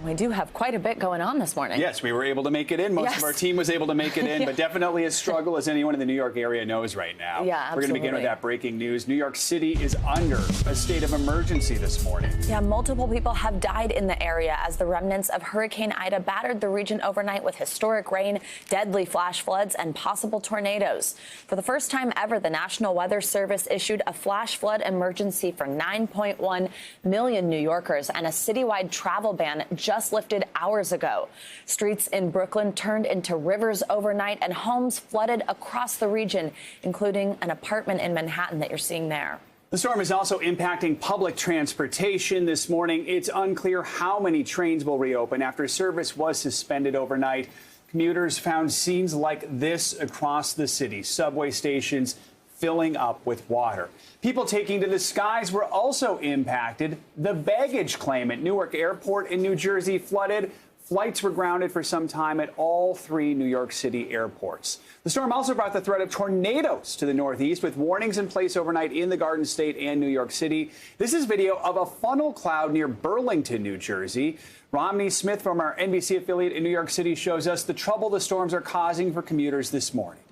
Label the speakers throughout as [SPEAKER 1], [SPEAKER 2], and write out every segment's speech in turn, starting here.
[SPEAKER 1] We do have quite a bit going on this morning.
[SPEAKER 2] Yes, we were able to make it in. Most of our team was able to make it in, but definitely a struggle, as anyone in the New York area knows right now.
[SPEAKER 1] Yeah, absolutely.
[SPEAKER 2] We're going to begin with that breaking news. New York City is under a state of emergency this morning.
[SPEAKER 1] Yeah, multiple people have died in the area as the remnants of Hurricane Ida battered the region overnight with historic rain, deadly flash floods, and possible tornadoes. For the first time ever, the National Weather Service issued a flash flood emergency for 9.1 million New Yorkers, and a citywide travel ban just lifted hours ago. Streets in Brooklyn turned into rivers overnight, and homes flooded across the region, including an apartment in Manhattan that you're seeing there.
[SPEAKER 2] The storm is also impacting public transportation this morning. It's unclear how many trains will reopen after service was suspended overnight. Commuters found scenes like this across the city, subway stations filling up with water. People taking to the skies were also impacted. The baggage claim at Newark Airport in New Jersey flooded. Flights were grounded for some time at all 3 New York City airports. The storm also brought the threat of tornadoes to the Northeast, with warnings in place overnight in the Garden State and New York City. This is video of a funnel cloud near Burlington, New Jersey. Romney Smith from our NBC affiliate in New York City shows us the trouble the storms are causing for commuters this morning.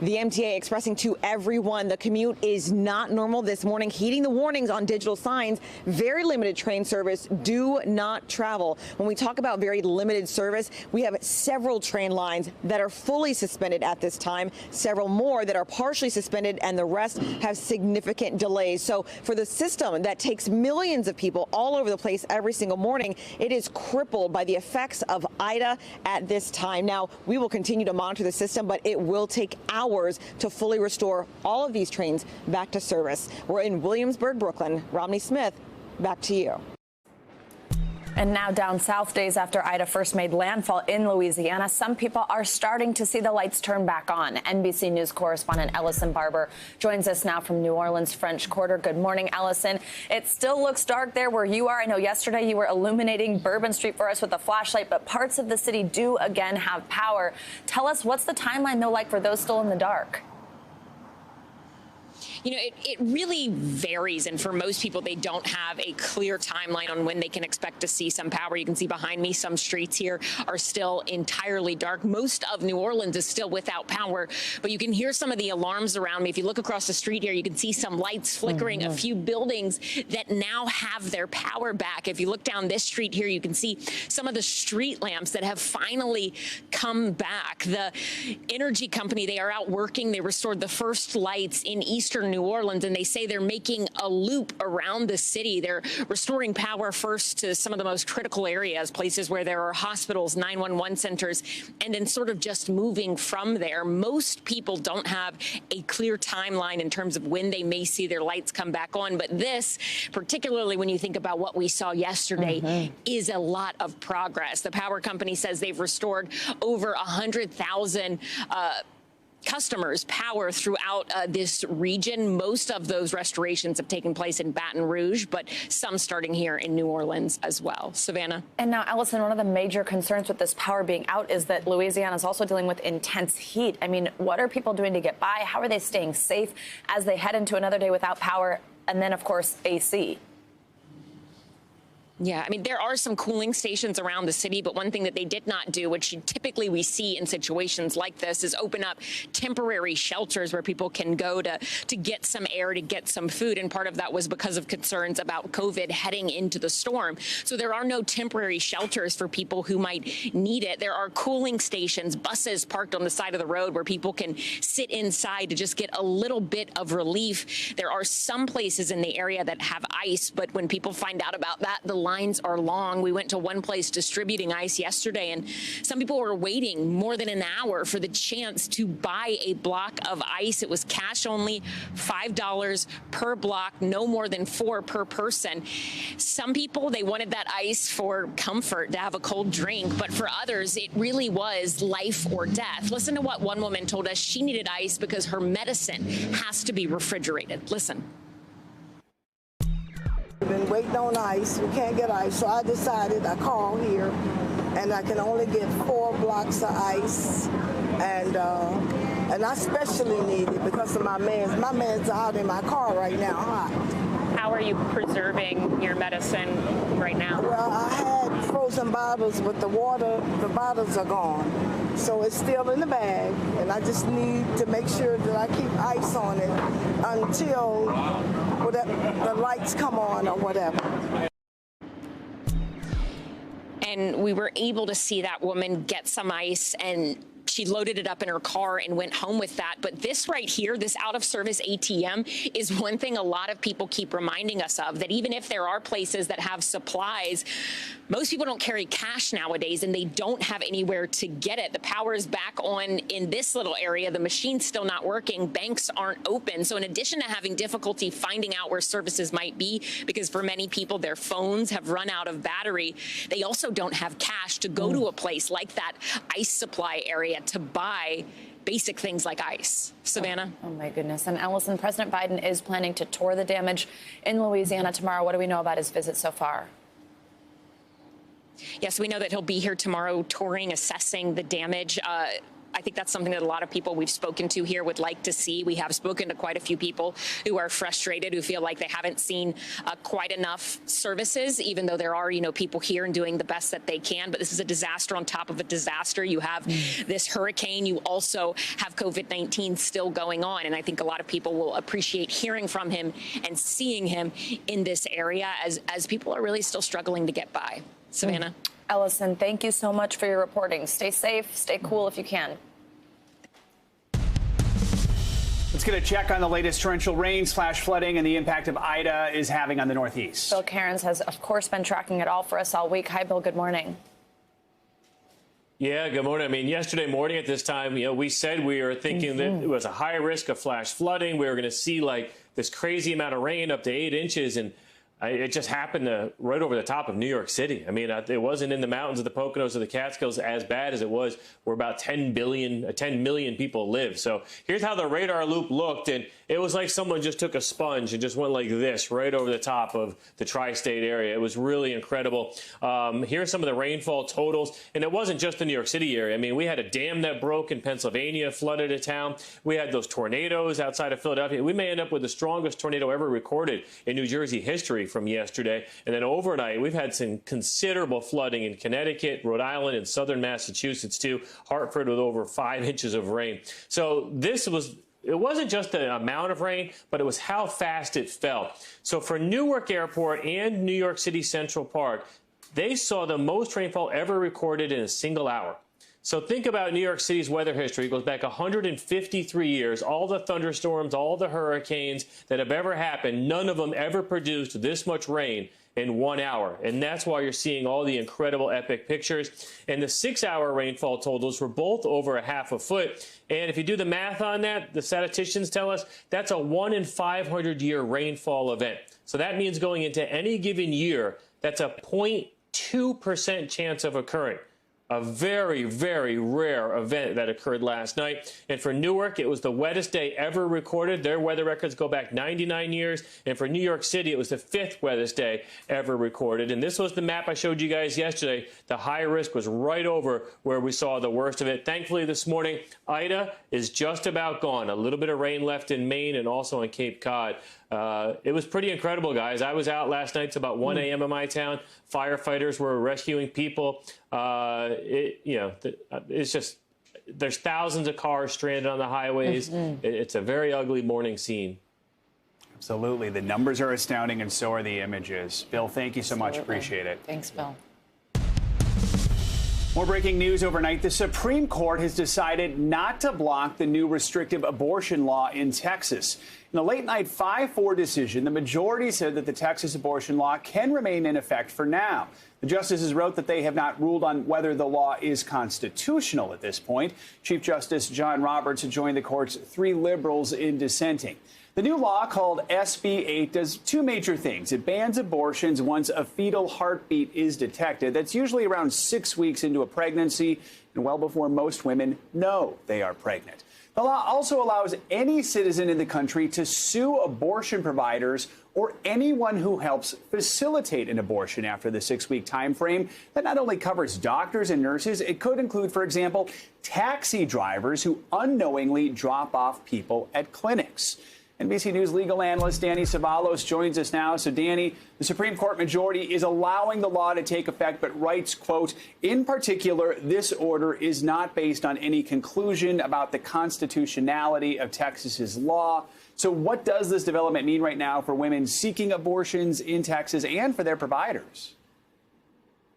[SPEAKER 3] The MTA expressing to everyone the commute is not normal this morning, heeding the warnings on digital signs. Very limited train service. Do not travel. When we talk about very limited service, we have several train lines that are fully suspended at this time, several more that are partially suspended, and the rest have significant delays. So for the system that takes millions of people all over the place every single morning, it is crippled by the effects of Ida at this time. Now, we will continue to monitor the system, but it will take hours to fully restore all of these trains back to service. We're in Williamsburg, Brooklyn. Romney Smith, back to you.
[SPEAKER 1] And now down south, days after Ida first made landfall in Louisiana, some people are starting to see the lights turn back on. NBC News correspondent Ellison Barber joins us now from New Orleans, French Quarter. Good morning, Ellison. It still looks dark there where you are. I know yesterday you were illuminating Bourbon Street for us with a flashlight, but parts of the city do again have power. Tell us, what's the timeline, though, like for those still in the dark?
[SPEAKER 4] You know, it really varies, and for most people, they don't have a clear timeline on when they can expect to see some power. You can see behind me, some streets here are still entirely dark. Most of New Orleans is still without power, but you can hear some of the alarms around me. If you look across the street here, you can see some lights flickering, a few buildings that now have their power back. If you look down this street here, you can see some of the street lamps that have finally come back. The energy company, they are out working. They restored the first lights in eastern New Orleans, and they say they're making a loop around the city. They're restoring power first to some of the most critical areas, places where there are hospitals, 911 centers, and then sort of just moving from there. Most people don't have a clear timeline in terms of when they may see their lights come back on, but this, particularly when you think about what we saw yesterday, is a lot of progress. The power company says they've restored over 100,000 customers power throughout this region. Most of those restorations have taken place in Baton Rouge, but some starting here in New Orleans as well. Savannah.
[SPEAKER 1] And now, Ellison, one of the major concerns with this power being out is that Louisiana is also dealing with intense heat. I mean, what are people doing to get by? How are they staying safe as they head into another day without power? And then, of course, AC.
[SPEAKER 4] Yeah, I mean, there are some cooling stations around the city, but one thing that they did not do, which typically we see in situations like this, is open up temporary shelters where people can go to get some air, to get some food. And part of that was because of concerns about COVID heading into the storm. So there are no temporary shelters for people who might need it. There are cooling stations, buses parked on the side of the road where people can sit inside to just get a little bit of relief. There are some places in the area that have ice, but when people find out about that, the lines are long. We went to one place distributing ice yesterday, and some people were waiting more than an hour for the chance to buy a block of ice. It was cash only, $5 per block, no more than 4 per person. Some people, they wanted that ice for comfort, to have a cold drink, but for others, it really was life or death. Listen to what one woman told us. She needed ice because her medicine has to be refrigerated. Listen.
[SPEAKER 5] We've been waiting on ice. We can't get ice, so I decided I called here, and I can only get 4 blocks of ice, and I especially need it because of my meds. My meds are out in my car right now, hot.
[SPEAKER 6] How are you preserving your medicine right
[SPEAKER 1] now?
[SPEAKER 5] Well, I had frozen bottles, but the bottles are gone. So it's still in the bag, and I just need to make sure that I keep ice on it until the lights come on or whatever.
[SPEAKER 4] And we were able to see that woman get some ice, and she loaded it up in her car and went home with that. But this right here, this out-of-service ATM, is one thing a lot of people keep reminding us of, that even if there are places that have supplies, most people don't carry cash nowadays, and they don't have anywhere to get it. The power is back on in this little area. The machine's still not working. Banks aren't open. So in addition to having difficulty finding out where services might be, because for many people, their phones have run out of battery, they also don't have cash to go to a place like that ice supply area to buy basic things like ice. Savannah?
[SPEAKER 1] Oh, my goodness. And Allison, President Biden is planning to tour the damage in Louisiana tomorrow. What do we know about his visit so far?
[SPEAKER 4] Yes, we know that he'll be here tomorrow touring, assessing the damage. I think that's something that a lot of people we've spoken to here would like to see. We have spoken to quite a few people who are frustrated, who feel like they haven't seen quite enough services, even though there are, people here and doing the best that they can. But this is a disaster on top of a disaster. You have this hurricane. You also have COVID-19 still going on. And I think a lot of people will appreciate hearing from him and seeing him in this area as people are really still struggling to get by. Savannah?
[SPEAKER 1] Allison, thank you so much for your reporting. Stay safe, stay cool if you can.
[SPEAKER 2] Let's get a check on the latest torrential rain / flooding and the impact of Ida is having on the Northeast.
[SPEAKER 1] Bill Cairns has, of course, been tracking it all for us all week. Hi, Bill. Good morning.
[SPEAKER 6] Yeah, good morning. I mean, yesterday morning at this time, we said we were thinking that it was a high risk of flash flooding. We were going to see like this crazy amount of rain, up to 8 inches, and it just happened right over the top of New York City. I mean, it wasn't in the mountains of the Poconos or the Catskills as bad as it was where about 10 million people live. So here's how the radar loop looked, and it was like someone just took a sponge and just went like this right over the top of the tri-state area. It was really incredible. Here's some of the rainfall totals, and it wasn't just the New York City area. I mean, we had a dam that broke in Pennsylvania, flooded a town. We had those tornadoes outside of Philadelphia. We may end up with the strongest tornado ever recorded in New Jersey history from yesterday. And then overnight, we've had some considerable flooding in Connecticut, Rhode Island, and southern Massachusetts, too. Hartford with over 5 inches of rain. So it wasn't just the amount of rain, but it was how fast it fell. So for Newark Airport and New York City Central Park, they saw the most rainfall ever recorded in a single hour. So think about New York City's weather history. It goes back 153 years. All the thunderstorms, all the hurricanes that have ever happened, none of them ever produced this much rain in 1 hour. And that's why you're seeing all the incredible epic pictures. And the 6-hour rainfall totals were both over a half a foot. And if you do the math on that, the statisticians tell us that's a 1 in 500 year rainfall event. So that means going into any given year, that's a 0.2% chance of occurring. A very, very rare event that occurred last night. And for Newark, it was the wettest day ever recorded. Their weather records go back 99 years. And for New York City, it was the 5th wettest day ever recorded. And this was the map I showed you guys yesterday. The high risk was right over where we saw the worst of it. Thankfully, this morning, Ida is just about gone. A little bit of rain left in Maine and also on Cape Cod. It was pretty incredible, guys. I was out last night. It's about 1 a.m. in my town. Firefighters were rescuing people. It's just, there's thousands of cars stranded on the highways. It's a very ugly morning scene.
[SPEAKER 2] Absolutely. The numbers are astounding, and so are the images. Bill, thank you so much. Appreciate it.
[SPEAKER 1] Thanks, Bill.
[SPEAKER 2] More breaking news overnight. The Supreme Court has decided not to block the new restrictive abortion law in Texas. In a late-night 5-4 decision, the majority said that the Texas abortion law can remain in effect for now. The justices wrote that they have not ruled on whether the law is constitutional at this point. Chief Justice John Roberts joined the court's 3 liberals in dissenting. The new law, called SB 8, does 2 major things. It bans abortions once a fetal heartbeat is detected. That's usually around 6 weeks into a pregnancy and well before most women know they are pregnant. The law also allows any citizen in the country to sue abortion providers or anyone who helps facilitate an abortion after the 6-week time frame. That not only covers doctors and nurses, it could include, for example, taxi drivers who unknowingly drop off people at clinics. NBC News legal analyst Danny Cevallos joins us now. So, Danny, the Supreme Court majority is allowing the law to take effect, but writes, quote, in particular, this order is not based on any conclusion about the constitutionality of Texas's law. So what does this development mean right now for women seeking abortions in Texas and for their providers?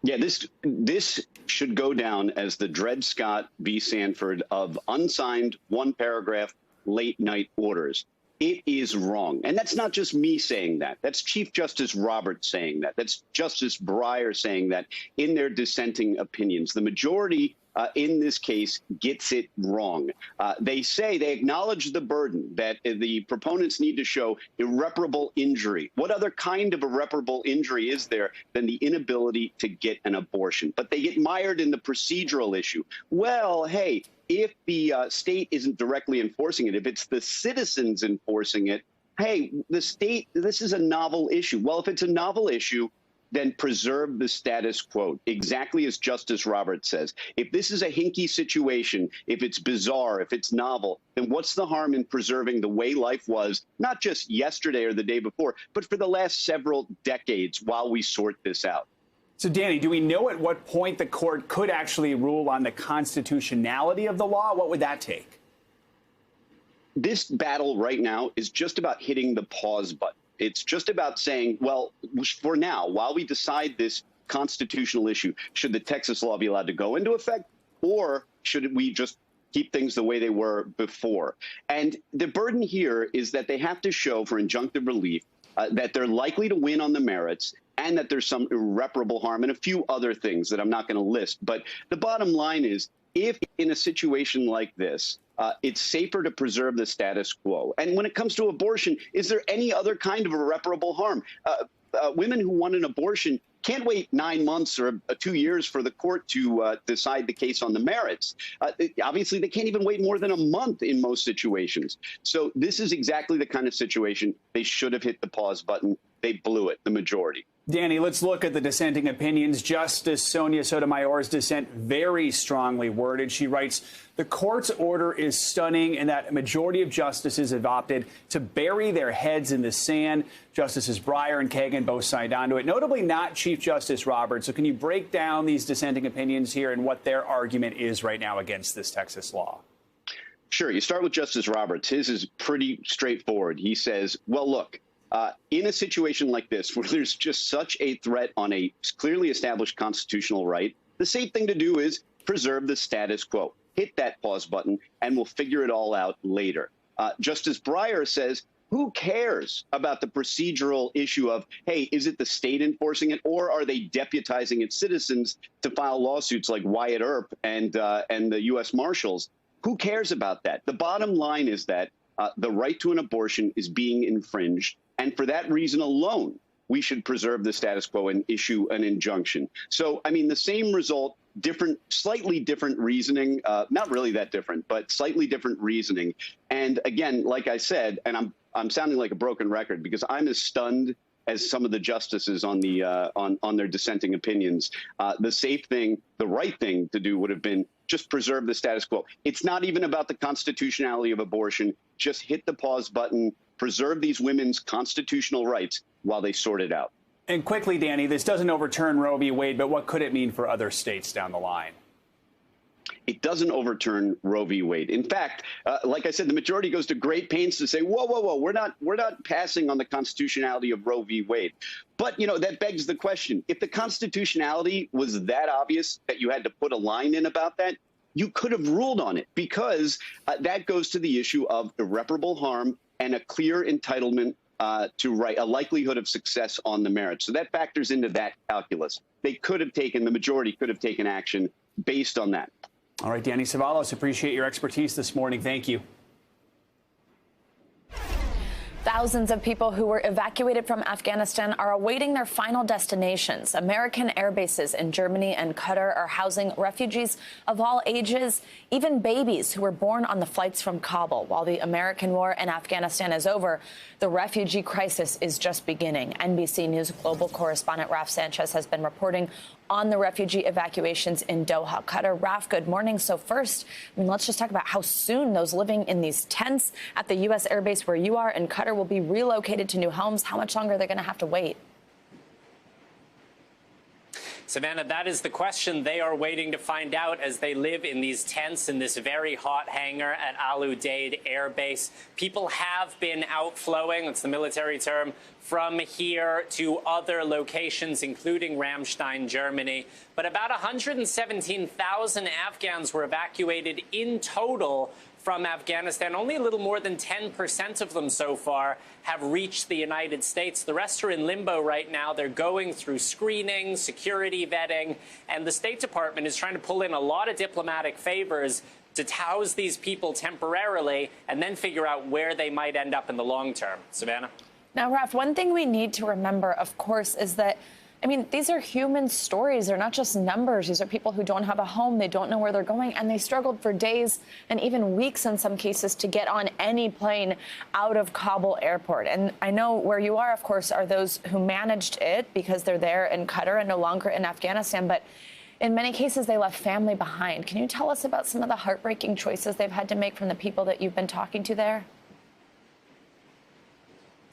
[SPEAKER 7] Yeah, this should go down as the Dred Scott v. Sanford of unsigned, one-paragraph, late-night orders. It is wrong. And that's not just me saying that. That's Chief Justice Roberts saying that. That's Justice Breyer saying that in their dissenting opinions. The majority in this case gets it wrong. They acknowledge the burden that the proponents need to show irreparable injury. What other kind of irreparable injury is there than the inability to get an abortion? But they get mired in the procedural issue. Well, hey, if the state isn't directly enforcing it, if it's the citizens enforcing it, hey, the state, this is a novel issue. Well, if it's a novel issue, then preserve the status quo, exactly as Justice Roberts says. If this is a hinky situation, if it's bizarre, if it's novel, then what's the harm in preserving the way life was, not just yesterday or the day before, but for the last several decades while we sort this out?
[SPEAKER 2] So, Danny, do we know at what point the court could actually rule on the constitutionality of the law? What would that take?
[SPEAKER 7] This battle right now is just about hitting the pause button. It's just about saying, well, for now, while we decide this constitutional issue, should the Texas law be allowed to go into effect, or should we just keep things the way they were before? And the burden here is that they have to show for injunctive relief that they're likely to win on the merits and that there's some irreparable harm and a few other things that I'm not going to list. But the bottom line is, if in a situation like this, it's safer to preserve the status quo. And when it comes to abortion, is there any other kind of irreparable harm? Women who want an abortion can't wait 9 months or 2 years for the court to decide the case on the merits. Obviously, they can't even wait more than a month in most situations. So this is exactly the kind of situation they should have hit the pause button. They blew it, the majority.
[SPEAKER 2] Danny, let's look at the dissenting opinions. Justice Sonia Sotomayor's dissent very strongly worded. She writes, the court's order is stunning in that a majority of justices have opted to bury their heads in the sand. Justices Breyer and Kagan both signed on to it, notably not Chief Justice Roberts. So can you break down these dissenting opinions here and what their argument is right now against this Texas law?
[SPEAKER 7] Sure. You start with Justice Roberts. His is pretty straightforward. He says, well, look, in a situation like this, where there's just such a threat on a clearly established constitutional right, the safe thing to do is preserve the status quo. Hit that pause button, and we'll figure it all out later. Justice Breyer says, who cares about the procedural issue of, hey, is it the state enforcing it, or are they deputizing its citizens to file lawsuits like Wyatt Earp and the U.S. Marshals? Who cares about that? The bottom line is that the right to an abortion is being infringed. And for that reason alone, we should preserve the status quo and issue an injunction. So, I mean, the same result, slightly different reasoning, not really that different, but slightly different reasoning. And again, like I said, and I'm sounding like a broken record because I'm as stunned as some of the justices on the on their dissenting opinions. The safe thing, the right thing to do would have been just preserve the status quo. It's not even about the constitutionality of abortion. Just hit the pause button, preserve these women's constitutional rights while they sort it out.
[SPEAKER 2] And quickly, Danny, this doesn't overturn Roe v. Wade, but what could it mean for other states down the line?
[SPEAKER 7] It doesn't overturn Roe v. Wade. In fact, like I said, the majority goes to great pains to say, whoa, whoa, whoa, we're not passing on the constitutionality of Roe v. Wade. But, you know, that begs the question. If the constitutionality was that obvious that you had to put a line in about that, you could have ruled on it, because that goes to the issue of irreparable harm and a clear entitlement to a likelihood of success on the merits. So that factors into that calculus. The majority could have taken action based on that.
[SPEAKER 2] All right, Danny Cevallos, appreciate your expertise this morning. Thank you.
[SPEAKER 1] Thousands of people who were evacuated from Afghanistan are awaiting their final destinations. American air bases in Germany and Qatar are housing refugees of all ages, even babies who were born on the flights from Kabul. While the American war in Afghanistan is over, the refugee crisis is just beginning. NBC News global correspondent Raf Sanchez has been reporting on the refugee evacuations in Doha, Qatar. Raf, good morning. So first, let's just talk about how soon those living in these tents at the U.S. air base where you are in Qatar will be relocated to new homes. How much longer are they going to have to wait?
[SPEAKER 8] Savannah, that is the question they are waiting to find out as they live in these tents in this very hot hangar at Al Udeid Air Base. People have been outflowing, that's the military term, from here to other locations, including Ramstein, Germany. But about 117,000 Afghans were evacuated in total from Afghanistan. Only a little more than 10% of them so far have reached the United States. The rest are in limbo right now. They're going through screening, security vetting, and the State Department is trying to pull in a lot of diplomatic favors to house these people temporarily and then figure out where they might end up in the long term. Savannah?
[SPEAKER 1] Now, Raf, one thing we need to remember, of course, is that these are human stories. They're not just numbers. These are people who don't have a home. They don't know where they're going. And they struggled for days and even weeks in some cases to get on any plane out of Kabul airport. And I know where you are, of course, are those who managed it because they're there in Qatar and no longer in Afghanistan. But in many cases, they left family behind. Can you tell us about some of the heartbreaking choices they've had to make from the people that you've been talking to there?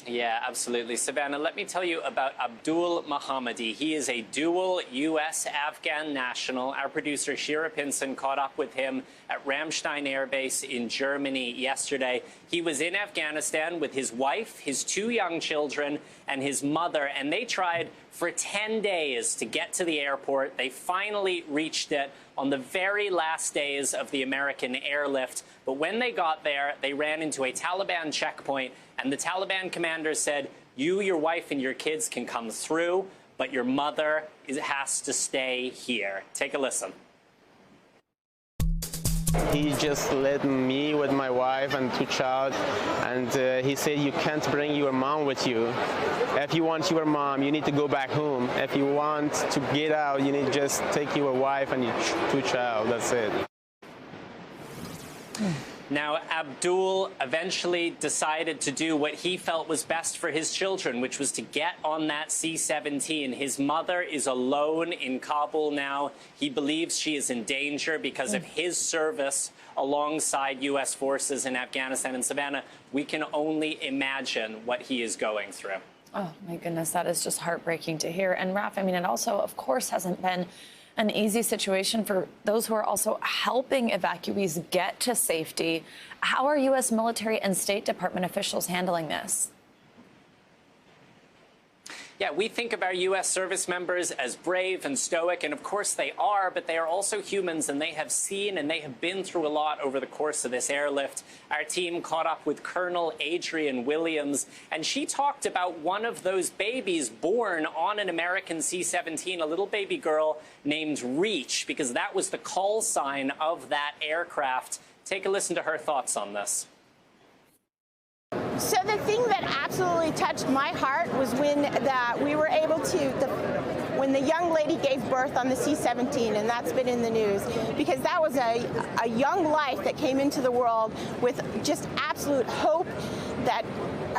[SPEAKER 8] Yeah, absolutely. Savannah, let me tell you about Abdul Mohammadi. He is a dual U.S.-Afghan national. Our producer, Shira Pinson, caught up with him at Ramstein Air Base in Germany yesterday. He was in Afghanistan with his wife, his 2 young children, and his mother, and they tried for 10 days to get to the airport. They finally reached it on the very last days of the American airlift. But when they got there, they ran into a Taliban checkpoint, and the Taliban commander said, you, your wife, and your kids can come through, but your mother has to stay here. Take a listen.
[SPEAKER 9] He just let me with my wife and 2 child, and he said, you can't bring your mom with you. If you want your mom, you need to go back home. If you want to get out, you need to just take your wife and your 2 child. That's it.
[SPEAKER 8] Now, Abdul eventually decided to do what he felt was best for his children, which was to get on that C-17. His mother is alone in Kabul now. He believes she is in danger because of his service alongside U.S. forces in Afghanistan. And Savannah, we can only imagine what he is going through.
[SPEAKER 1] Oh, my goodness, that is just heartbreaking to hear. And Raf, it also, of course, hasn't been an easy situation for those who are also helping evacuees get to safety. How are U.S. military and State Department officials handling this?
[SPEAKER 8] Yeah, we think of our U.S. service members as brave and stoic, and of course they are, but they are also humans, and they have seen and they have been through a lot over the course of this airlift. Our team caught up with Colonel Adrienne Williams, and she talked about one of those babies born on an American C-17, a little baby girl named Reach, because that was the call sign of that aircraft. Take a listen to her thoughts on this.
[SPEAKER 10] So the thing that absolutely touched my heart was when we were able to, when the young lady gave birth on the C-17, and that's been in the news, because that was a young life that came into the world with just absolute hope that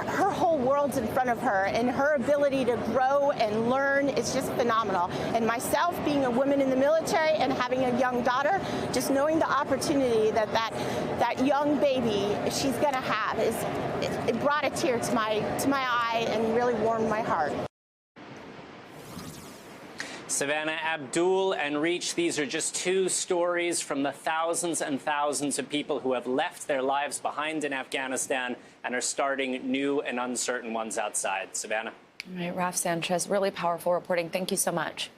[SPEAKER 10] her whole world's in front of her, and her ability to grow and learn is just phenomenal. And myself, being a woman in the military and having a young daughter, just knowing the opportunity that young baby she's going to have it brought a tear to my eye and really warmed my heart.
[SPEAKER 8] Savannah, Abdul and Reach, these are just 2 stories from the thousands and thousands of people who have left their lives behind in Afghanistan and are starting new and uncertain ones outside. Savannah?
[SPEAKER 1] All right, Raf Sanchez, really powerful reporting. Thank you so much.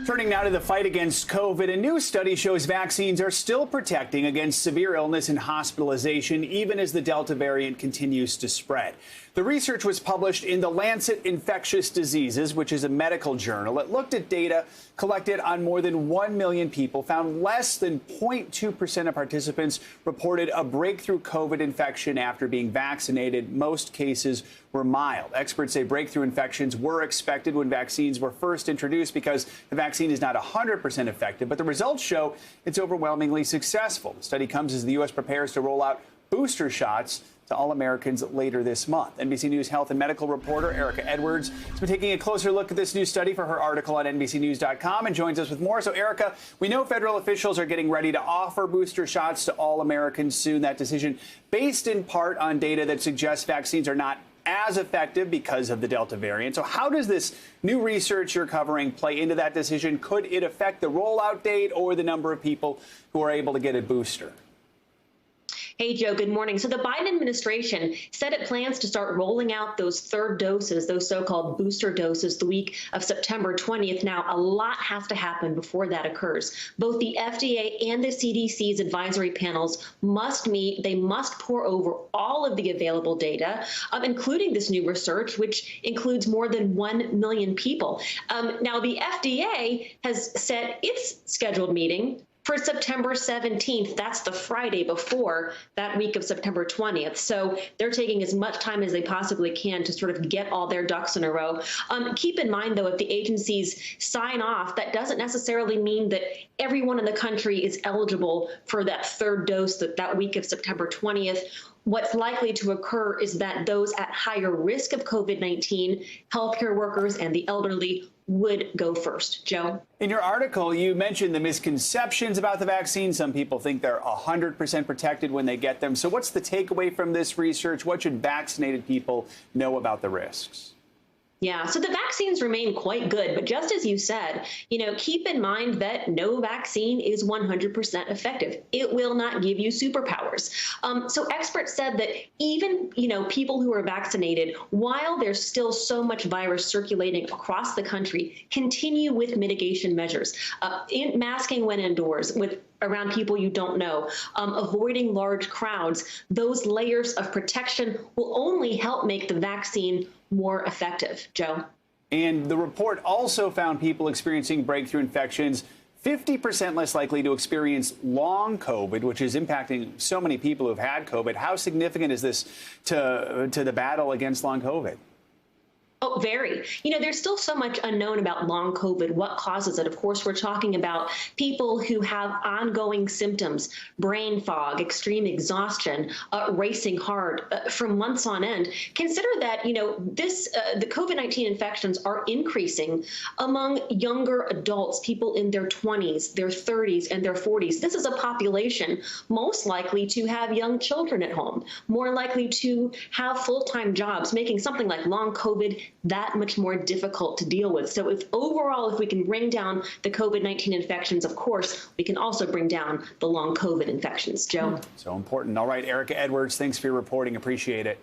[SPEAKER 2] Turning now to the fight against COVID, a new study shows vaccines are still protecting against severe illness and hospitalization, even as the Delta variant continues to spread. The research was published in The Lancet Infectious Diseases, which is a medical journal. It looked at data collected on more than 1 million people, found less than 0.2% of participants reported a breakthrough COVID infection after being vaccinated. Most cases were mild. Experts say breakthrough infections were expected when vaccines were first introduced because the vaccine is not 100% effective, but the results show it's overwhelmingly successful. The study comes as the U.S. prepares to roll out booster shots to all Americans later this month. NBC News health and medical reporter Erica Edwards has been taking a closer look at this new study for her article on NBCnews.com and joins us with more. So, Erica, we know federal officials are getting ready to offer booster shots to all Americans soon. That decision based in part on data that suggests vaccines are not as effective because of the Delta variant. So how does this new research you're covering play into that decision? Could it affect the rollout date or the number of people who are able to get a booster?
[SPEAKER 11] Hey, Joe, good morning. So the Biden administration said it plans to start rolling out those third doses, those so-called booster doses, the week of September 20th. Now, a lot has to happen before that occurs. Both the FDA and the CDC's advisory panels must meet. They must pore over all of the available data, including this new research, which includes more than 1 million people. Now, the FDA has set its scheduled meeting for September 17th. That's the Friday before that week of September 20th. So they're taking as much time as they possibly can to sort of get all their ducks in a row. Keep in mind, though, if the agencies sign off, that doesn't necessarily mean that everyone in the country is eligible for that third dose that week of September 20th. What's likely to occur is that those at higher risk of COVID-19, healthcare workers and the elderly, would go first. Joe?
[SPEAKER 2] In your article, you mentioned the misconceptions about the vaccine. Some people think they're 100% protected when they get them. So what's the takeaway from this research? What should vaccinated people know about the risks?
[SPEAKER 11] Yeah, so the vaccines remain quite good, but just as you said, keep in mind that no vaccine is 100% effective. It will not give you superpowers. So experts said that even, people who are vaccinated, while there's still so much virus circulating across the country, continue with mitigation measures, masking when indoors, around people you don't know, avoiding large crowds. Those layers of protection will only help make the vaccine more effective. Joe?
[SPEAKER 2] And the report also found people experiencing breakthrough infections 50% less likely to experience long COVID, which is impacting so many people who've had COVID. How significant is this to the battle against long COVID?
[SPEAKER 11] Oh, very. There's still so much unknown about long COVID, what causes it. Of course, we're talking about people who have ongoing symptoms, brain fog, extreme exhaustion, racing heart for months on end. Consider that, the COVID-19 infections are increasing among younger adults, people in their 20s, their 30s, and their 40s. This is a population most likely to have young children at home, more likely to have full-time jobs, making something like long COVID that much more difficult to deal with. So if we can bring down the COVID-19 infections, of course, we can also bring down the long COVID infections. Joe?
[SPEAKER 2] So important. All right, Erica Edwards, thanks for your reporting. Appreciate it.